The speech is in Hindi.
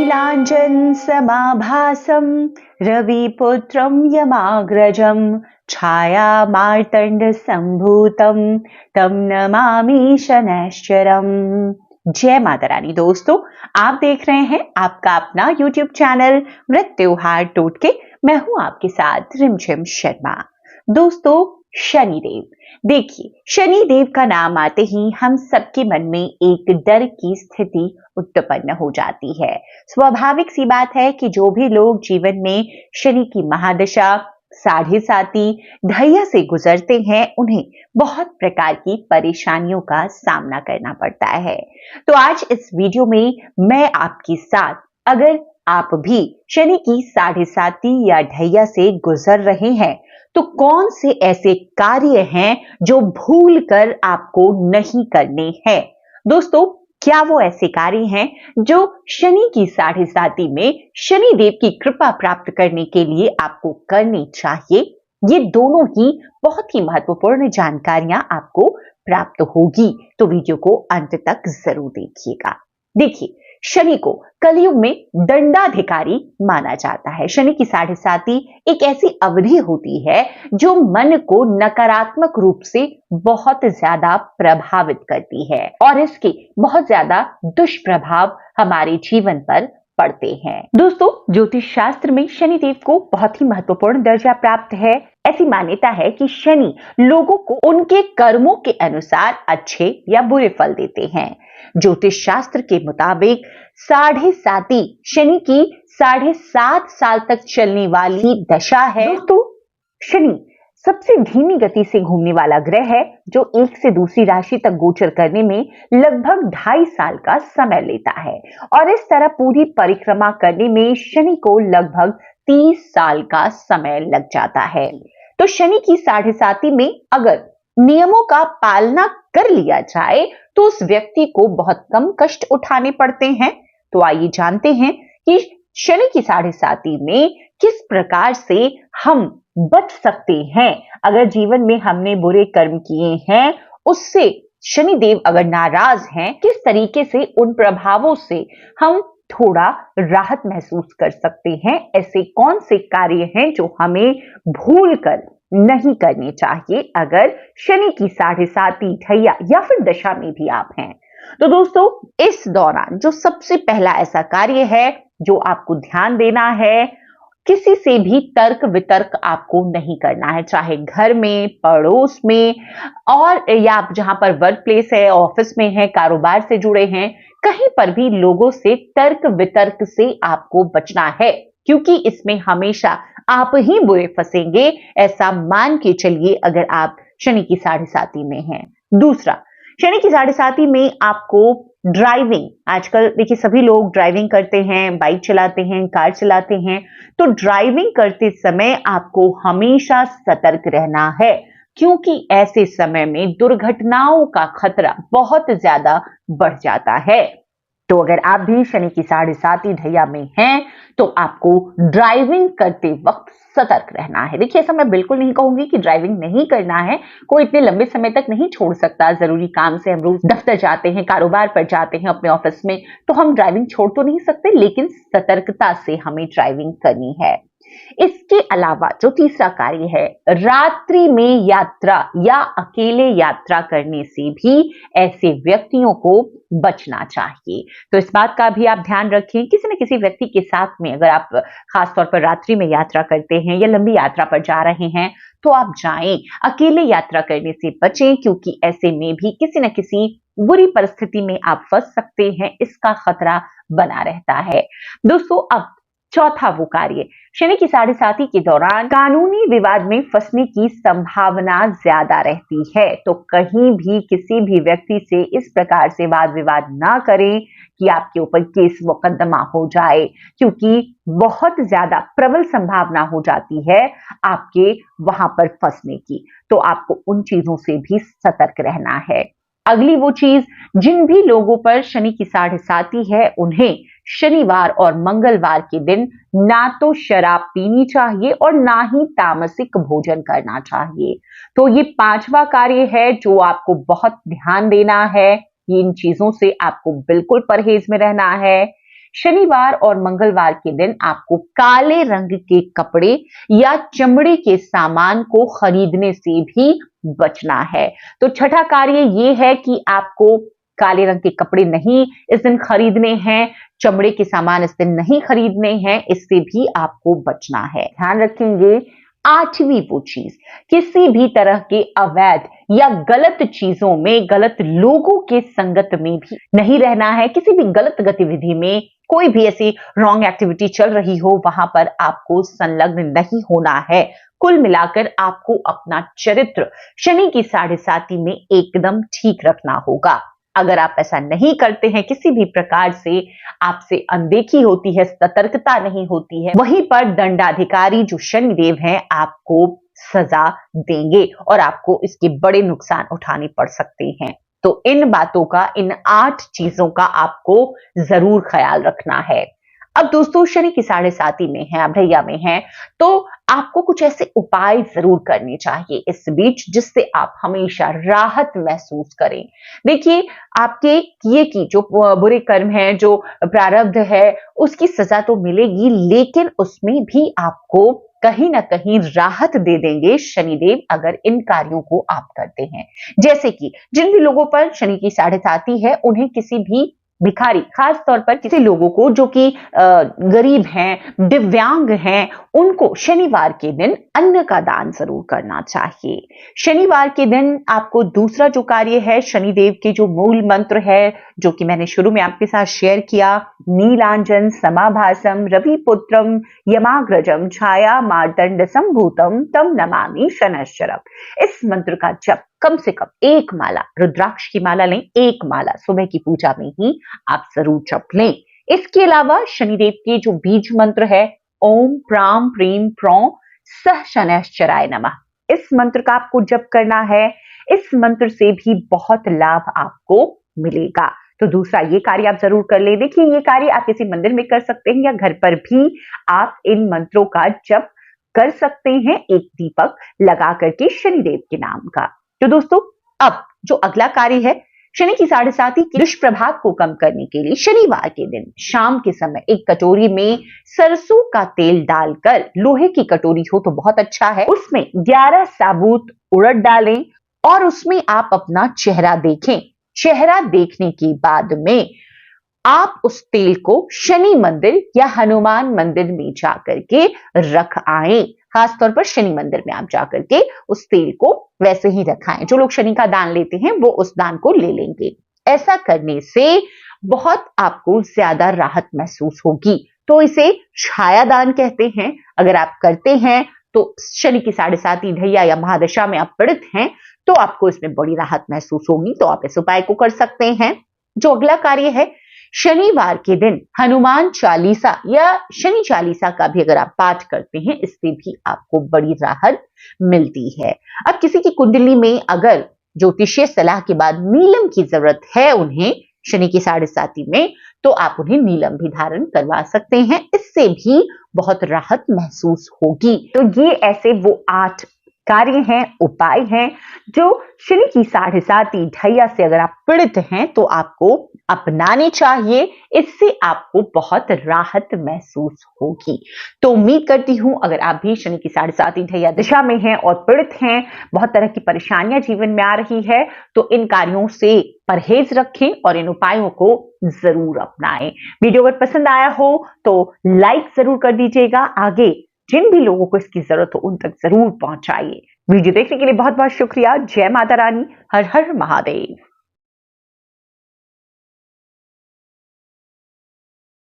नीलाञ्जनसमाभासं रविपुत्रं यमाग्रजं छायामार्तण्डसम्भूतं तं नमामि शनैश्चरम्। जय माता रानी। दोस्तों, आप देख रहे हैं आपका अपना YouTube चैनल मृत्युहार टोटके। मैं हूं आपके साथ रिमझिम शर्मा। दोस्तों, शनिदेव, देखिए, शनिदेव का नाम आते ही हम सबके मन में एक डर की स्थिति उत्पन्न हो जाती है। स्वाभाविक सी बात है कि जो भी लोग जीवन में शनि की महादशा, साढ़े साती, ढैया से गुजरते हैं, उन्हें बहुत प्रकार की परेशानियों का सामना करना पड़ता है। तो आज इस वीडियो में मैं आपके साथ, अगर आप भी शनि की साढ़े साती या ढैया से गुजर रहे हैं, तो कौन से ऐसे कार्य हैं जो भूल कर आपको नहीं करने हैं। दोस्तों, क्या वो ऐसे कार्य हैं जो शनि की साढ़े साती में शनि देव की कृपा प्राप्त करने के लिए आपको करनी चाहिए? ये दोनों ही बहुत ही महत्वपूर्ण जानकारियां आपको प्राप्त होगी, तो वीडियो को अंत तक जरूर देखिएगा। देखिए, शनि को कलयुग में दंडाधिकारी माना जाता है। शनि की साढ़े साती एक ऐसी अवधि होती है जो मन को नकारात्मक रूप से बहुत ज्यादा प्रभावित करती है और इसके बहुत ज्यादा दुष्प्रभाव हमारे जीवन पर पड़ते हैं। दोस्तों, ज्योतिष शास्त्र में शनि देव को बहुत ही महत्वपूर्ण दर्जा प्राप्त है। ऐसी मान्यता है कि शनि लोगों को उनके कर्मों के अनुसार अच्छे या बुरे फल देते हैं। ज्योतिष शास्त्र के मुताबिक साढ़े साती शनि की 7.5 साल तक चलने वाली दशा है। दोस्तों, शनि सबसे धीमी गति से घूमने वाला ग्रह है जो एक से दूसरी राशि तक गोचर करने में लगभग 2.5 साल का समय लेता है और इस तरह पूरी परिक्रमा करने में शनि को लगभग 30 साल का समय लग जाता है। तो शनि की साढ़े साती में अगर नियमों का पालना कर लिया जाए तो उस व्यक्ति को बहुत कम कष्ट उठाने पड़ते हैं। तो आइए जानते हैं कि शनि की साढ़े साती में किस प्रकार से हम बच सकते हैं। अगर जीवन में हमने बुरे कर्म किए हैं, उससे शनिदेव अगर नाराज हैं, किस तरीके से उन प्रभावों से हम थोड़ा राहत महसूस कर सकते हैं। ऐसे कौन से कार्य हैं जो हमें भूल कर नहीं करने चाहिए अगर शनि की साढ़े साती, ढैया या फिर दशा में भी आप हैं। तो दोस्तों, इस दौरान जो सबसे पहला ऐसा कार्य है जो आपको ध्यान देना है, किसी से भी तर्क वितर्क आपको नहीं करना है, चाहे घर में, पड़ोस में और या आप जहां पर वर्क प्लेस है, ऑफिस में है, कारोबार से जुड़े हैं, कहीं पर भी लोगों से तर्क वितर्क से आपको बचना है, क्योंकि इसमें हमेशा आप ही बुरे फंसेंगे। ऐसा मान के चलिए अगर आप शनि की साढ़े साती में हैं। दूसरा, शनि की साढ़े साती में आपको ड्राइविंग, आजकल देखिए सभी लोग ड्राइविंग करते हैं, बाइक चलाते हैं, कार चलाते हैं, तो ड्राइविंग करते समय आपको हमेशा सतर्क रहना है, क्योंकि ऐसे समय में दुर्घटनाओं का खतरा बहुत ज्यादा बढ़ जाता है। तो अगर आप भी शनि की साढ़े साती ढैया में हैं, तो आपको ड्राइविंग करते वक्त सतर्क रहना है। देखिए, ऐसा मैं बिल्कुल नहीं कहूंगी कि ड्राइविंग नहीं करना है, कोई इतने लंबे समय तक नहीं छोड़ सकता। जरूरी काम से हम रोज दफ्तर जाते हैं, कारोबार पर जाते हैं, अपने ऑफिस में, तो हम ड्राइविंग छोड़ तो नहीं सकते, लेकिन सतर्कता से हमें ड्राइविंग करनी है। इसके अलावा जो तीसरा कार्य है, रात्रि में यात्रा या अकेले यात्रा करने से भी ऐसे व्यक्तियों को बचना चाहिए। तो इस बात का भी आप ध्यान रखें, किसी न किसी व्यक्ति के साथ में अगर आप खासतौर पर रात्रि में यात्रा करते हैं या लंबी यात्रा पर जा रहे हैं, तो आप जाएं, अकेले यात्रा करने से बचें, क्योंकि ऐसे में भी किसी न किसी बुरी परिस्थिति में आप फंस सकते हैं, इसका खतरा बना रहता है। दोस्तों, अब चौथा वो कार्य, शनि की साढ़े साती के दौरान कानूनी विवाद में फंसने की संभावना ज्यादा रहती है। तो कहीं भी किसी भी व्यक्ति से इस प्रकार से वाद विवाद ना करें कि आपके ऊपर केस मुकदमा हो जाए, क्योंकि बहुत ज्यादा प्रबल संभावना हो जाती है आपके वहां पर फंसने की। तो आपको उन चीजों से भी सतर्क रहना है। अगली वो चीज, जिन भी लोगों पर शनि की साढ़े साती है, उन्हें शनिवार और मंगलवार के दिन ना तो शराब पीनी चाहिए और ना ही तामसिक भोजन करना चाहिए। तो ये पांचवा कार्य है जो आपको बहुत ध्यान देना है। इन चीजों से आपको बिल्कुल परहेज में रहना है। शनिवार और मंगलवार के दिन आपको काले रंग के कपड़े या चमड़े के सामान को खरीदने से भी बचना है। तो छठा कार्य ये है कि आपको काले रंग के कपड़े नहीं इस दिन खरीदने हैं, चमड़े के सामान इस दिन नहीं खरीदने हैं, इससे भी आपको बचना है। ध्यान रखेंगे। आठवीं वो चीज, किसी भी तरह के अवैध या गलत चीजों में, गलत लोगों के संगत में भी नहीं रहना है। किसी भी गलत गतिविधि में, कोई भी ऐसी रॉन्ग एक्टिविटी चल रही हो, वहां पर आपको संलग्न नहीं होना है। कुल मिलाकर आपको अपना चरित्र शनि की साढ़े साती में एकदम ठीक रखना होगा। अगर आप ऐसा नहीं करते हैं, किसी भी प्रकार से आपसे अनदेखी होती है, सतर्कता नहीं होती है, वहीं पर दंडाधिकारी जो शनिदेव हैं आपको सजा देंगे और आपको इसके बड़े नुकसान उठाने पड़ सकते हैं। तो इन बातों का, इन 8 चीजों का आपको जरूर ख्याल रखना है। अब दोस्तों शनि की साढ़े साती में है, आप ढैया में हैं, तो आपको कुछ ऐसे उपाय जरूर करने चाहिए इस बीच जिससे आप हमेशा राहत महसूस करें। देखिए, आपके किए की जो बुरे कर्म हैं, जो प्रारब्ध है, उसकी सजा तो मिलेगी, लेकिन उसमें भी आपको कहीं ना कहीं राहत दे देंगे शनिदेव अगर इन कार्यों को आप करते हैं। जैसे कि जिन भी लोगों पर शनि की साढ़े साती है, उन्हें किसी भी भिखारी, खास तौर पर किसी लोगों को जो कि गरीब हैं, दिव्यांग हैं, उनको शनिवार के दिन अन्न का दान जरूर करना चाहिए। शनिवार के दिन आपको दूसरा जो कार्य है, शनिदेव के जो मूल मंत्र है, जो कि मैंने शुरू में आपके साथ शेयर किया, नीलांजन समाभासम रविपुत्रम यमाग्रजम छाया मार्तंड संभूतम तम नमामि शनैश्चरम। इस मंत्र का जप कम से कम 1 माला, रुद्राक्ष की माला लें, 1 माला सुबह की पूजा में ही आप जरूर जप लें। इसके अलावा शनिदेव के जो बीज मंत्र है, ओम प्राम प्रीम प्रौ सह शनैश्चराय नमः, इस मंत्र का आपको जप करना है। इस मंत्र से भी बहुत लाभ आपको मिलेगा। तो दूसरा ये कार्य आप जरूर कर ले। देखिए, ये कार्य आप किसी मंदिर में कर सकते हैं या घर पर भी आप इन मंत्रों का जप कर सकते हैं, एक दीपक लगा करके शनिदेव के नाम का। तो दोस्तों, अब जो अगला कार्य है, शनि की साढ़े साती के दुष्प्रभाव को कम करने के लिए शनिवार के दिन शाम के समय एक कटोरी में सरसों का तेल डालकर, लोहे की कटोरी हो तो बहुत अच्छा है, उसमें 11 साबुत उड़द डालें और उसमें आप अपना चेहरा देखें। चेहरा देखने के बाद में आप उस तेल को शनि मंदिर या हनुमान मंदिर में जाकर के रख आए। खासतौर पर शनि मंदिर में आप जाकर के उस तेल को वैसे ही रखाएं। जो लोग शनि का दान लेते हैं वो उस दान को ले लेंगे। ऐसा करने से बहुत आपको ज्यादा राहत महसूस होगी। तो इसे छाया दान कहते हैं। अगर आप करते हैं तो शनि की साढ़े साती ढैया या महादशा में आप पीड़ित हैं तो आपको इसमें बड़ी राहत महसूस होगी। तो आप इस उपाय को कर सकते हैं। जो अगला कार्य है, शनिवार के दिन हनुमान चालीसा या शनि चालीसा का भी अगर आप पाठ करते हैं, इससे भी आपको बड़ी राहत मिलती है। अब किसी की कुंडली में अगर ज्योतिषीय सलाह के बाद नीलम की जरूरत है उन्हें शनि की साढ़े साती में, तो आप उन्हें नीलम भी धारण करवा सकते हैं। इससे भी बहुत राहत महसूस होगी। तो ये ऐसे वो 8 कार्य हैं, उपाय हैं जो शनि की साढ़े साती ढैया से अगर आप पीड़ित हैं तो आपको अपनाने चाहिए। इससे आपको बहुत राहत महसूस होगी। तो उम्मीद करती हूं अगर आप भी शनि की साढ़े साती ढैया दिशा में हैं और पीड़ित हैं, बहुत तरह की परेशानियां जीवन में आ रही है, तो इन कार्यों से परहेज रखें और इन उपायों को जरूर अपनाएं। वीडियो अगर पसंद आया हो तो लाइक जरूर कर दीजिएगा। आगे जिन भी लोगों को इसकी जरूरत हो उन तक जरूर पहुंचाइए। वीडियो देखने के लिए बहुत बहुत शुक्रिया। जय माता रानी। हर हर महादेव।